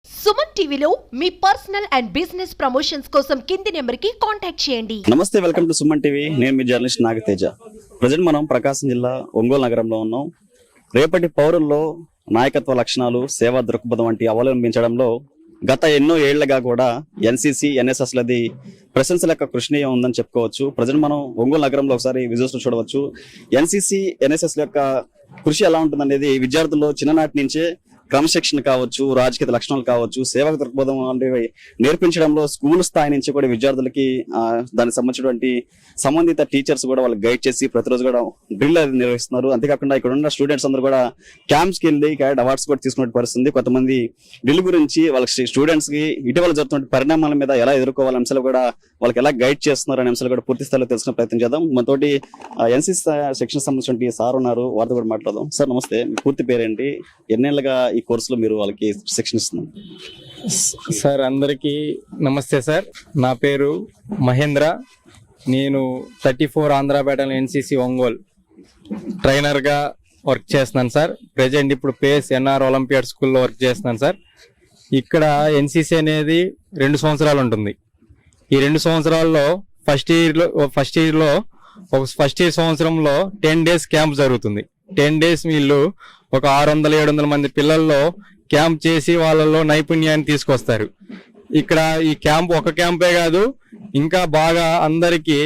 సుమన్ టీవీలో మీ personal and business promotions కోసం కింది నెంబర్కి కాంటాక్ట్ చేయండి. నమస్తే, వెల్కమ్ టు సుమన్ టీవీ. నేను మీ జర్నలిస్ట్ నాగతేజ. ప్రజెంట్ మనం ప్రకాశం జిల్లా ఒంగోలు నగరంలో ఉన్నాం. రేపటి పౌరుల్లో నాయకత్వ లక్షణాలు, సేవా దృక్పథం వంటి అవలంబించడంలో గత ఎన్నో ఏళ్లుగా కూడా ఎన్సీసీ, ఎన్ఎస్ఎస్ లది ప్రశంసల యొక్క కృషినీయం ఉందని చెప్పుకోవచ్చు. ప్రజెంట్ మనం ఒంగోలు నగరంలో ఒకసారి విజువల్స్ చూడవచ్చు. ఎన్సీసీ, ఎన్ఎస్ఎస్ యొక్క కృషి ఎలా ఉంటుందనేది విద్యార్థుల్లో చిన్ననాటి నుంచే క్రమశిక్షణ కావచ్చు, రాజకీయ లక్షణాలు కావచ్చు, సేవా దృక్పథం అనేవి నేర్పించడంలో స్కూల్ స్థాయి నుంచి కూడా విద్యార్థులకి దానికి సంబంధించినటువంటి సంబంధిత టీచర్స్ కూడా వాళ్ళకి గైడ్ చేసి ప్రతిరోజు కూడా డ్రిల్ అది నిర్వహిస్తున్నారు. అంతేకాకుండా ఇక్కడ ఉన్న స్టూడెంట్స్ అందరూ కూడా క్యాంప్స్కి వెళ్ళి క్యాడెట్ అవార్డ్స్ కూడా తీసుకునే పరిస్థితి. కొంతమంది డ్రిల్ గురించి వాళ్ళకి స్టూడెంట్స్ కి ఇటీవల జరుగుతున్న పరిణామాల మీద ఎలా ఎదుర్కోవాలి అంశాలు కూడా వాళ్ళకి ఎలా గైడ్ చేస్తున్నారు అనే అంశాలు కూడా పూర్తి స్థాయిలో తెలుసుకునే ప్రయత్నం చేద్దాం. మనతోటి ఎన్సీసీ సెక్షన్ సంబంధించిన సార్ ఉన్నారు, వారితో కూడా మాట్లాడదాం. సార్ నమస్తే, మీ పూర్తి పేరేంటి, ఎన్నేళ్ళుగా ఈ కోర్సులో మీరు వాళ్ళకి శిక్షణ ఇస్తున్నారు? సార్ అందరికీ నమస్తే సార్. నా పేరు మహేంద్ర. నేను 34 ఆంధ్ర బ్యాటల్ ఎన్సీసీ ఒంగోల్ ట్రైనర్గా వర్క్ చేస్తున్నాను సార్. ప్రజెంట్ ఇప్పుడు పేస్ ఎన్ఆర్ ఒలింపియాడ్ స్కూల్లో వర్క్ చేస్తున్నాను సార్. ఇక్కడ ఎన్సీసీ అనేది 2 సంవత్సరాలు ఉంటుంది. ఈ 2 సంవత్సరాల్లో ఫస్ట్ ఇయర్ సంవత్సరంలో 10 days క్యాంప్ జరుగుతుంది. 10 days వీళ్ళు ఒక 600-700 మంది పిల్లల్లో క్యాంప్ చేసి వాళ్ళలో నైపుణ్యాన్ని తీసుకొస్తారు. ఇక్కడ ఈ క్యాంప్ ఒక క్యాంపే కాదు, ఇంకా బాగా అందరికీ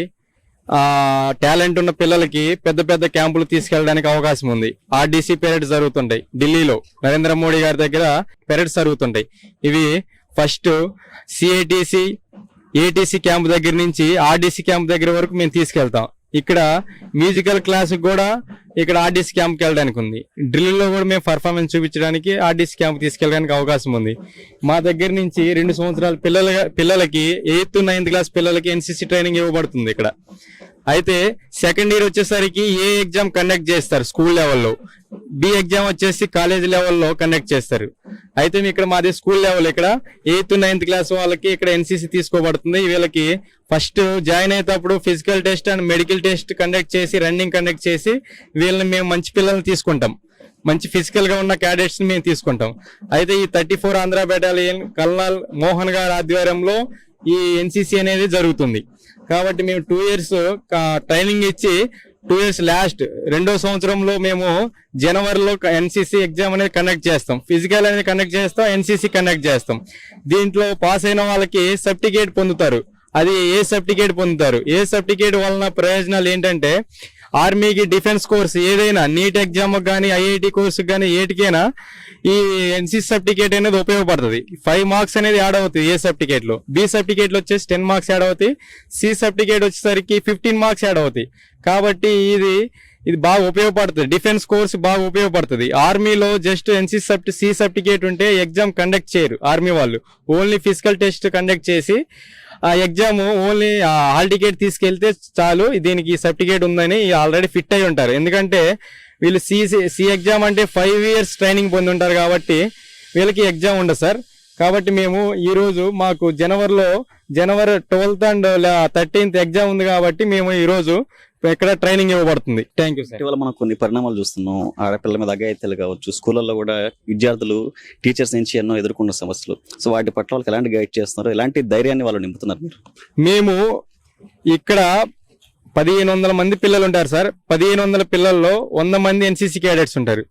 టాలెంట్ ఉన్న పిల్లలకి పెద్ద పెద్ద క్యాంపులు తీసుకెళ్ళడానికి అవకాశం ఉంది. ఆర్డీసీ పెరేడ్స్ జరుగుతుంటాయి ఢిల్లీలో, నరేంద్ర మోడీ గారి దగ్గర పెరేడ్స్ జరుగుతుంటాయి. ఇవి ఫస్ట్ సిఐటిసి, ఏటీసీ క్యాంప్ దగ్గర నుంచి ఆర్డీసీ క్యాంప్ దగ్గర వరకు మేము తీసుకెళ్తాం. ఇక్కడ మ్యూజికల్ క్లాస్ కూడా ఇక్కడ ఆర్డీసీ క్యాంప్కి వెళ్ళడానికి ఉంది. డ్రిల్లో కూడా మేము పర్ఫార్మెన్స్ చూపించడానికి ఆర్డీసీ క్యాంప్ తీసుకెళ్ళడానికి అవకాశం ఉంది. మా దగ్గర నుంచి 2 సంవత్సరాల పిల్లలకి 8th, 9th క్లాస్ పిల్లలకి ఎన్సీసీ ట్రైనింగ్ ఇవ్వబడుతుంది ఇక్కడ. అయితే సెకండ్ ఇయర్ వచ్చేసరికి ఏ ఎగ్జామ్ కండక్ట్ చేస్తారు స్కూల్ లెవెల్లో, బి ఎగ్జామ్ వచ్చేసి కాలేజ్ లెవెల్లో కండక్ట్ చేస్తారు. అయితే ఇక్కడ మాది స్కూల్ లెవెల్. ఇక్కడ 8th, 9th క్లాస్ వాళ్ళకి ఇక్కడ ఎన్సీసీ తీసుకోబడుతుంది. వీళ్ళకి ఫస్ట్ జాయిన్ అయ్యేటప్పుడు physical test and medical test conduct చేసి, రన్నింగ్ కండక్ట్ చేసి వీళ్ళని మేము మంచి పిల్లల్ని తీసుకుంటాం. మంచి ఫిజికల్ గా ఉన్న క్యాడెట్స్ ని మేము తీసుకుంటాం. అయితే ఈ 34 ఆంధ్ర బెటాలియన్ కల్నల్ మోహన్ గారి ఆధ్వర్యంలో ఈ ఎన్సీసీ అనేది జరుగుతుంది. కాబట్టి మేము 2 years ట్రైనింగ్ ఇచ్చి 2 years లాస్ట్ 2వ సంవత్సరంలో మేము జనవరిలో ఎన్సీసీ ఎగ్జామ్ అనేది కండక్ట్ చేస్తాం. ఫిజికల్ అనేది కండక్ట్ చేస్తాం, ఎన్సీసీ కండక్ట్ చేస్తాం. దీంట్లో పాస్ అయిన వాళ్ళకి సర్టిఫికేట్ పొందుతారు. అది ఏ సర్టిఫికేట్ పొందుతారు. ఏ సర్టిఫికేట్ వలన ప్రయోజనాలు ఏంటంటే, ఆర్మీకి డిఫెన్స్ కోర్స్ ఏదైనా, నీట్ ఎగ్జామ్ కానీ ఐఐటి కోర్సు కానీ ఏటికైనా ఈ ఎన్సీసీ సర్టిఫికేట్ అనేది ఉపయోగపడుతుంది. 5 marks అనేది యాడ్ అవుతుంది ఏ సర్టిఫికేట్ లో. బి సర్టిఫికేట్ లో వచ్చేసి 10 marks యాడ్ అవుతాయి. సి సర్టిఫికేట్ వచ్చేసరికి 15 marks యాడ్ అవుతాయి. కాబట్టి ఇది బాగా ఉపయోగపడుతుంది. డిఫెన్స్ కోర్స్ బాగా ఉపయోగపడుతుంది. ఆర్మీలో జస్ట్ ఎన్సీసీ సి సర్టిఫికేట్ ఉంటే ఎగ్జామ్ కండక్ట్ చేయరు ఆర్మీ వాళ్ళు. ఓన్లీ ఫిజికల్ టెస్ట్ కండక్ట్ చేసి ఆ ఎగ్జామ్ ఓన్లీ హాల్ టికెట్ తీసుకెళ్తే చాలు, దీనికి సర్టిఫికేట్ ఉందని ఆల్రెడీ ఫిట్ అయి ఉంటారు. ఎందుకంటే వీళ్ళు సి ఎగ్జామ్ అంటే 5 years ట్రైనింగ్ పొంది ఉంటారు కాబట్టి వీళ్ళకి ఎగ్జామ్ ఉండదు సార్. కాబట్టి మేము ఈరోజు మాకు జనవరి 12th and 13th ఎగ్జామ్ ఉంది కాబట్టి మేము ఈరోజు ఇక్కడ ట్రైనింగ్ ఇవ్వబడుతుంది. Thank you sir. ఇటీవల మనం కొన్ని పరిణామాలు చూస్తున్నాం. ఆడపిల్లల మీద అఘాయిత్యాలు కావచ్చు, స్కూళ్ళల్లో కూడా విద్యార్థులు టీచర్స్ నుంచి ఎన్నో ఎదుర్కొన్న సమస్యలు. సో వాటి పట్ల వాళ్ళకి ఎలాంటి గైడ్ చేస్తున్నారు, ఎలాంటి ధైర్యాన్ని వాళ్ళు నింపుతున్నారు మీరు? మేము ఇక్కడ 1500 మంది పిల్లలు ఉంటారు సార్. 1500 పిల్లల్లో 100 మంది ఎన్సీసీ క్యాడెట్స్ ఉంటారు.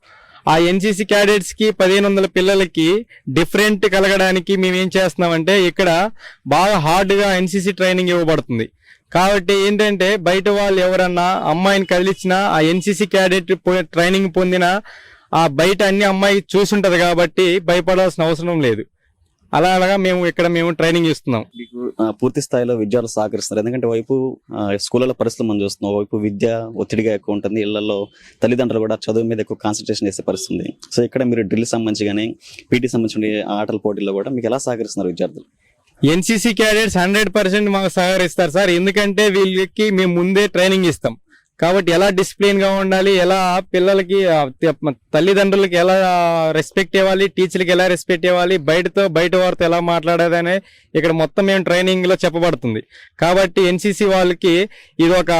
ఆ ఎన్సీసీ క్యాడెట్స్ కి 1500 పిల్లలకి డిఫరెంట్ కలగడానికి మేము ఏం చేస్తున్నామంటే, ఇక్కడ బాగా హార్డ్ గా ఎన్సీసీ ట్రైనింగ్ ఇవ్వబడుతుంది. కాబట్టి ఏంటంటే, బయట వాళ్ళు ఎవరన్నా అమ్మాయిని కదిలిచ్చినా ఆ ఎన్సీసీ క్యాడెట్ ట్రైనింగ్ పొందిన ఆ బయట అన్ని అమ్మాయి చూసుంటది కాబట్టి భయపడాల్సిన అవసరం లేదు. అలాగా మేము ట్రైనింగ్ ఇస్తున్నాం. మీకు పూర్తి స్థాయిలో విద్యార్థులు సహకరిస్తారు. ఎందుకంటే వైపు స్కూళ్ళలో పరిస్థితులు మనం చూస్తున్నాం, వైపు విద్య ఒత్తిడిగా ఎక్కువ ఉంటుంది. ఇళ్లలో తల్లిదండ్రులు కూడా చదువు మీద ఎక్కువ కాన్సన్ట్రేషన్ చేసే పరిస్థితి ఉంది. సో ఇక్కడ మీరు డ్రిల్ సంబంధించి కానీ పీటీ సంబంధించిన ఆటల పోటీల్లో కూడా మీకు ఎలా సహకరిస్తున్నారు విద్యార్థులు? ఎన్సీసీ క్యాడెట్స్ 100% మాకు సహకరిస్తారు సార్. ఎందుకంటే వీళ్ళకి మేము ముందే ట్రైనింగ్ ఇస్తాం. కాబట్టి ఎలా డిసిప్లిన్ గా ఉండాలి, ఎలా పిల్లలకి తల్లిదండ్రులకి ఎలా రెస్పెక్ట్ ఇవ్వాలి, టీచర్లకి ఎలా రెస్పెక్ట్ ఇవ్వాలి, బయట వారితో ఎలా మాట్లాడేదనే ఇక్కడ మొత్తం మేము ట్రైనింగ్ లో చెప్పబడుతుంది. కాబట్టి ఎన్సీసీ వాళ్ళకి ఇది ఒక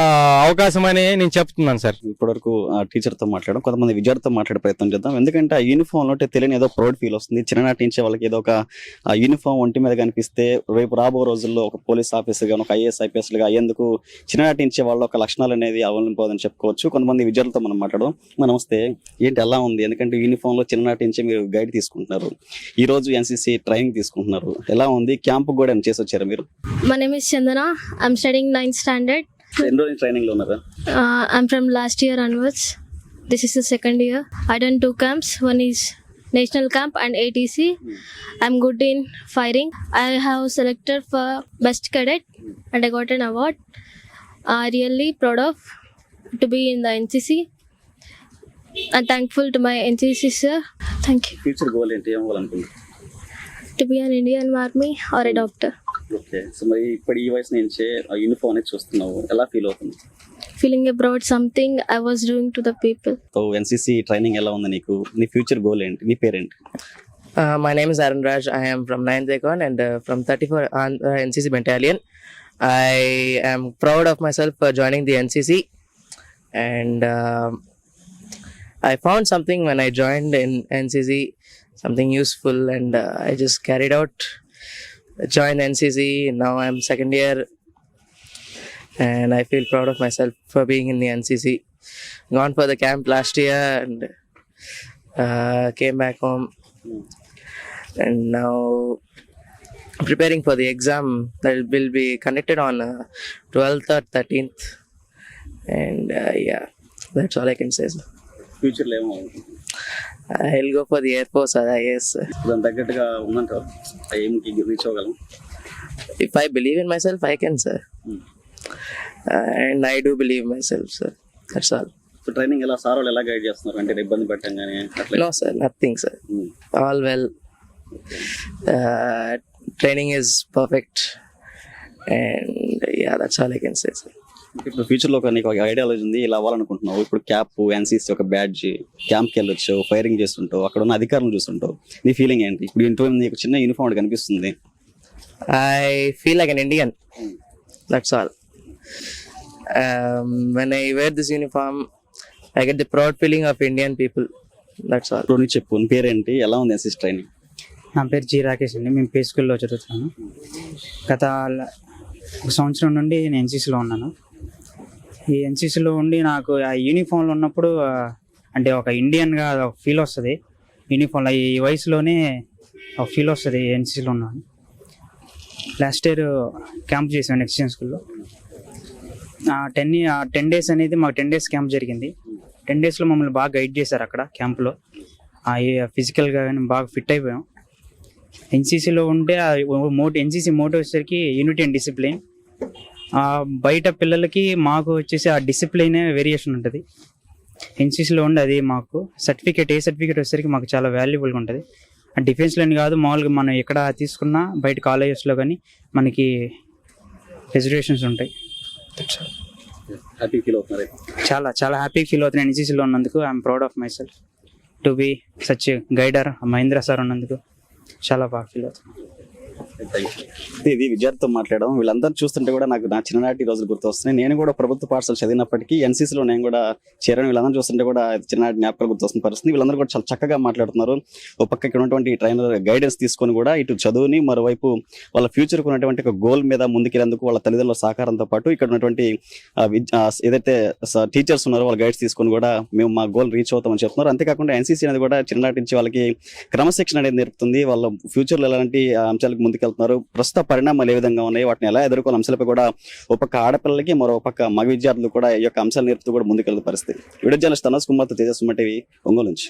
అవకాశం అని నేను చెప్తున్నాను సార్. ఇప్పటివరకు టీచర్ తో మాట్లాడడం, కొంతమంది విద్యార్థితో మాట్లాడే ప్రయత్నం చేద్దాం. ఎందుకంటే ఆ యూనిఫామ్ లో తెలియని ఏదో ప్రౌడ్ ఫీల్ వస్తుంది. చిన్ననాటి నుంచే వాళ్ళకి ఏదో ఒక యూనిఫామ్ ఒంటి మీద కనిపిస్తే రేపు రాబో రోజుల్లో ఒక పోలీస్ ఆఫీసర్ గా, ఒక ఐఏఎస్ ఐపీఎస్ గా అయ్యేందుకు చిన్ననాటి నుంచే వాళ్ళ ఒక లక్షణాలు అనేది అవలంబింపదని చెప్పుకోవచ్చు. కొంతమంది విద్యార్థులతో మనం మాట్లాడడం. నమస్తే, ఏంటి ఎలా ఉంది? ఎందుకంటే యూనిఫామ్ లో చిన్ననాటి నుంచే మీరు గైడ్ తీసుకుంటున్నారు, ఈ రోజు ఎన్సీసీ ట్రైనింగ్ తీసుకుంటున్నారు, ఎలా ఉంది? క్యాంప్ కూడా ఏమైనా చేసి వచ్చారా మీరు? My name is Chandana. I'm studying 9th standard. ఎన్ని రోజులు ట్రైనింగ్ లో ఉన్నారా? I'm from last year onwards. This is the second year. I done 2 camps. One is national camp and ATC. I'm good in firing. I have selected for best cadet and I got an award. Really proud of to be in the NCC. I'm thankful to my NCC sir. Thank you. Future goal ఏంటి? ఏం అవ్వాలనుకుంటున్నారు? To be an Indian army or a doctor. Okay, so మరి ఇప్పుడు ఈ వయసు నుంచే ఆ uniform అనేది చూస్తున్నావు, ఎలా ఫీల్ అవుతుంది? Feeling proud something I was doing to the people. So NCC training ఎలా ఉంది నీకు? నీ ఫ్యూచర్ గోల్ ఏంటి? నీ పేరేంటి? My name is Arun Raj. I am from 9th Econ and from 34 NCC Battalion. I am proud of myself for joining the NCC, and I found something when I joined in NCC, something useful, and I just carried out, joined NCC. Now I'm second year, and I feel proud of myself for being in the NCC. Gone for the camp last year and came back home, and now preparing for the exam that will be conducted on 12th or 13th, and yeah, that's all I can say. Future లో ఏమో I'll go for the Air Force or IAS. దాని తగ్గట్టుగా ఉందంటారు, ఏమికి reach అవ్వగలం? If I believe in myself, I can, sir. And I do believe myself, sir. That's all. So training ఎలా, sir వాళ్ళు ఎలా guide చేస్తున్నారు? అంటే ఇబ్బంది పెట్టడం కానీ అట్లా? No, sir, nothing, sir. All well. Training is perfect, and yeah, that's all I can say, sir. ఇప్పుడు ఫ్యూచర్ లో నీకు ఒక ఐడియాలజీ ఉంది, ఇలా అవ్వాలనుకుంటున్నావు. ఇప్పుడు క్యాప్, ఎన్సీసీ ఒక బ్యాడ్జ్, క్యాంప్కి వెళ్ళొచ్చు, ఫైరింగ్ చేస్తుంటావు, అక్కడ ఉన్న అధికారులను చూస్తుంటావు, నీ ఫీలింగ్ ఏంటి? ఇప్పుడు ఇంట్లో నీకు చిన్న యూనిఫామ్ ఒకటి కనిపిస్తుంది. I feel like an Indian. That's all. When I wear this uniform, I get the proud feeling of Indian people. That's all. ఇప్పుడు నీకు చెప్పు, నీ పేరేంటి, ఎలా ఉంది ఎన్సీసీ ట్రైనింగ్? నా పేరు జి రాకేష్ అండి. మేము పే స్కూల్లో చదువుతున్నాను. గత 1 సంవత్సరం నుండి నేను ఎన్సీసీలో ఉన్నాను. ఈ ఎన్సీసీలో ఉండి నాకు ఆ యూనిఫామ్లో ఉన్నప్పుడు అంటే ఒక ఇండియన్గా ఒక ఫీల్ వస్తుంది. యూనిఫామ్లో ఈ వయసులోనే ఒక ఫీల్ వస్తుంది ఎన్సీసీలో ఉన్నాను. లాస్ట్ ఇయర్ క్యాంప్ చేసాను ఎక్స్చేంజ్ స్కూల్లో. 10 days అనేది మాకు 10 days క్యాంప్ జరిగింది. 10 daysలో మమ్మల్ని బాగా గైడ్ చేశారు అక్కడ క్యాంప్లో. ఫిజికల్గా కానీ బాగా ఫిట్ అయిపోయాం. ఎన్సీసీలో ఉంటే ఎన్సీసీ మోటో వచ్చేసరికి యూనిటీ అండ్ డిసిప్లిన్. బయట పిల్లలకి మాకు వచ్చేసి ఆ డిసిప్లినే వేరియేషన్ ఉంటుంది. ఎన్సీసీలో ఉండి అది మాకు సర్టిఫికేట్ వచ్చేసరికి మాకు చాలా వాల్యుబుల్గా ఉంటుంది. డిఫెన్స్లోని కాదు, మామూలుగా మనం ఎక్కడ తీసుకున్నా బయట కాలేజెస్లో కానీ మనకి రిజర్వేషన్స్ ఉంటాయి. హ్యాపీ ఫీల్ అవుతున్నారు? చాలా చాలా హ్యాపీ ఫీల్ అవుతున్నాను ఎన్సీసీలో ఉన్నందుకు. I'm proud of myself to be such guider. Mahendra sir ఉన్నందుకు చాలా బాగా ఫీల్ అవుతున్నాను. ఇది విద్యార్థితో మాట్లాడడం. వీళ్ళందరూ చూస్తుంటే కూడా నాకు నా చిన్ననాటి రోజులు గుర్తు వస్తున్నాయి. నేను కూడా ప్రభుత్వ పాఠశాల చదివినప్పటికీ ఎన్సీసీలో నేను కూడా చేరాను. వీళ్ళందరూ చూస్తుంటే కూడా చిన్ననాటి జ్ఞాపకాలు గుర్తు వస్తున్న పరిస్థితి. వీళ్ళందరూ కూడా చాలా చక్కగా మాట్లాడుతున్నారు. ఒక పక్క ఇక్కడ ఉన్నటువంటి ట్రైనర్ గైడెన్స్ తీసుకొని కూడా ఇటు చదువుని, మరోవైపు వాళ్ళ ఫ్యూచర్కి ఉన్నటువంటి ఒక గోల్ మీద ముందుకెళ్ళేందుకు వాళ్ళ తల్లిదండ్రుల సహకారంతో పాటు ఇక్కడ ఉన్నటువంటి ఏదైతే టీచర్స్ ఉన్నారో వాళ్ళ గైడ్స్ తీసుకొని కూడా మేము మా గోల్ రీచ్ అవుతామని చెప్తున్నారు. అంతేకాకుండా ఎన్సీసీ అనేది కూడా చిన్ననాటి నుంచి వాళ్ళకి క్రమశిక్షణ అనేది నేర్పుతుంది. వాళ్ళ ఫ్యూచర్లో ఎలాంటి అంశాలకు ముందుకెళ్తున్నారు, ప్రస్తుత పరిణామాలు ఏ విధంగా ఉన్నాయి, వాటిని ఎలా ఎదుర్కోవాలి అంశాలపై కూడా ఒక పక్క ఆడపిల్లలకి, మరో పక్క మగ విద్యార్థులు కూడా ఈ యొక్క అంశాలు నేర్పుతూ కూడా ముందుకెళ్తున్న పరిస్థితి. వీడియో జర్నలిస్ట్ తనోజ్ కుమార్తో తేజస్ సుమ టీవీ, ఒంగోలు నుంచి.